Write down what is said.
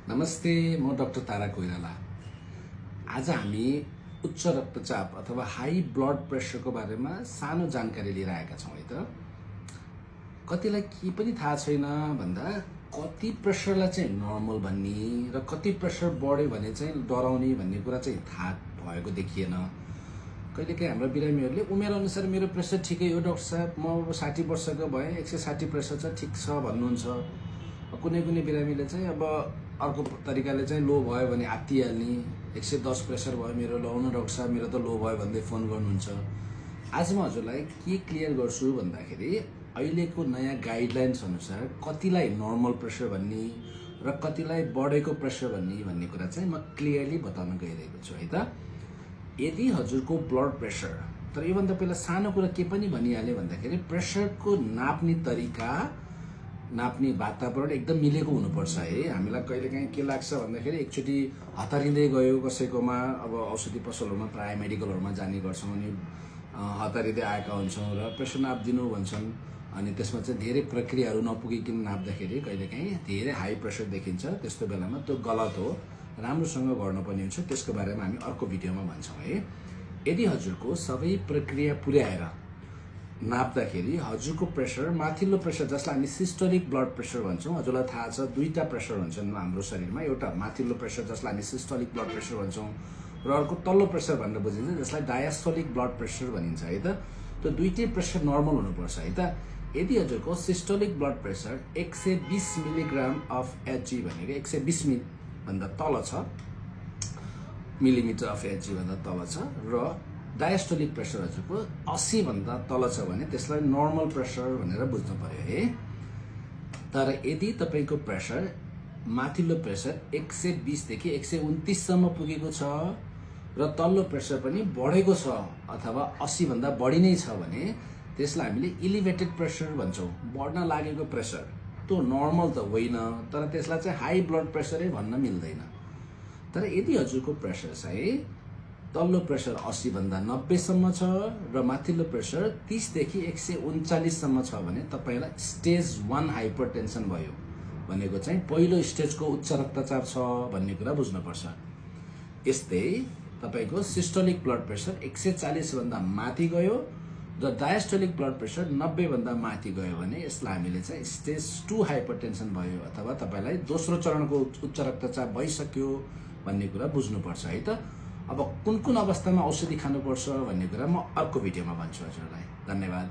नमस्ते, म डाक्टर तारा कोइराला। आज हामी उच्च रक्तचाप अथवा हाई ब्लड प्रेसरको बारेमा सानो जानकारी लिएर आएका छौँ है त। कतिलाई के पनि थाहा छैन भन्दा कति प्रेसरलाई चाहिँ नर्मल भन्ने र कति प्रेसर बढ्यो भने चाहिँ डराउने भन्ने कुरा चाहिँ थाहा भएको देखिएन। कहिलेकाहीँ हाम्रो बिरामीहरूले उमेर अनुसार मेरो प्रेसर ठिकै हो डाक्टर साहब, म 60 वर्षको भएँ, 160 प्रेसर छ, ठिक छ भन्नुहुन्छ। कुनै कुनै बिरामीले चाहिँ अब अर्को तरिकाले चाहिँ लो भयो भने आत्तिहाल्ने, 110 प्रेसर भयो मेरो, लाउनु डाक्टर साहब मेरो त लो भयो भन्दै फोन गर्नुहुन्छ। आज म हजुरलाई के क्लियर गर्छु भन्दाखेरि अहिलेको नयाँ गाइडलाइन्स अनुसार कतिलाई नर्मल प्रेसर भन्ने र कतिलाई बढेको प्रेसर भन्ने कुरा चाहिँ म क्लियरली बताउन गइरहेको छु है त। यदि हजुरको ब्लड प्रेसर, तर योभन्दा पहिला सानो कुरा के पनि भनिहालेँ भन्दाखेरि प्रेसरको नाप्ने तरिका, नाप्ने वातावरण एकदम मिलेको हुनुपर्छ है। हामीलाई कहिलेकाहीँ के लाग्छ भन्दाखेरि एकचोटि हतारिँदै गयो कसैकोमा, अब औषधि पसलहरूमा प्राय मेडिकलहरूमा जाने गर्छौँ अनि हतारिँदै आएका हुन्छौँ र प्रेसर नापिदिनु भन्छन्। अनि त्यसमा चाहिँ धेरै प्रक्रियाहरू नपुगिकन नाप्दाखेरि कहिलेकाहीँ धेरै हाई प्रेसर देखिन्छ। त्यस्तो बेलामा त्यो गलत हो, राम्रोसँग गर्नुपर्ने हुन्छ। त्यसको बारेमा हामी अर्को भिडियोमा भन्छौँ है। यदि हजुरको सबै प्रक्रिया पुर्याएर नाप्दाखेरि हजुरको प्रेसर, माथिल्लो प्रेसर जसलाई हामी सिस्टोलिक ब्लड प्रेसर भन्छौँ, हजुरलाई थाहा छ दुईटा प्रेसर हुन्छन् हाम्रो शरीरमा। एउटा माथिल्लो प्रेसर जसलाई हामी सिस्टोलिक ब्लड प्रेसर भन्छौँ र अर्को तल्लो प्रेसर भनेर बुझिन्छ जसलाई डायस्टोलिक ब्लड प्रेसर भनिन्छ है त। त्यो दुईटै प्रेसर नर्मल हुनुपर्छ है त। यदि हजुरको systolic blood pressure 120 milligram of Hg भनेको 120 भन्दा तल छ, मिलिमिटर अफ एचजी भन्दा तल छ र डायस्टोलिक प्रेसर हजुरको 80 भन्दा तल छ भने त्यसलाई नर्मल प्रेसर भनेर बुझ्नु पर्यो है। तर यदि तपाईको प्रेसर, माथिल्लो प्रेसर 120 देखि 129 सम्म पुगेको छ र तल्लो प्रेसर पनि बढेको छ अथवा 80 भन्दा बढी नै छ भने त्यसलाई हामीले इलिभेटेड प्रेसर भन्छौँ, बढ्न लागेको प्रेसर। त्यो नर्मल त होइन, तर त्यसलाई चाहिँ हाई ब्लड प्रेसरै भन्न मिल्दैन। तर यदि हजुरको प्रेसर चाहिँ तल्लो प्रेसर 80 भन्दा 90 सम्म छ र माथिल्लो प्रेसर 30 देखि 139 सम्म छ भने तपाईलाई स्टेज 1 हाइपरटेन्सन भयो भनेको चाहिँ पहिलो स्टेजको उच्च रक्तचाप छ भन्ने कुरा बुझ्नुपर्छ। यस्तै तपाईको सिस्टोलिक ब्लड प्रेसर 140 भन्दा माथि गयो र डायस्टोलिक ब्लड प्रेसर 90 भन्दा माथि गयो भने यसलाई हामीले चाहिँ स्टेज 2 हाइपरटेन्सन भयो अथवा तपाईलाई दोस्रो चरणको उच्च रक्तचाप भइसक्यो भन्ने कुरा बुझ्नुपर्छ है त। अब कुन कुन अवस्थामा औषधि खानुपर्छ भन्ने कुरा म अर्को भिडियोमा भन्छु हजुरलाई। धन्यवाद।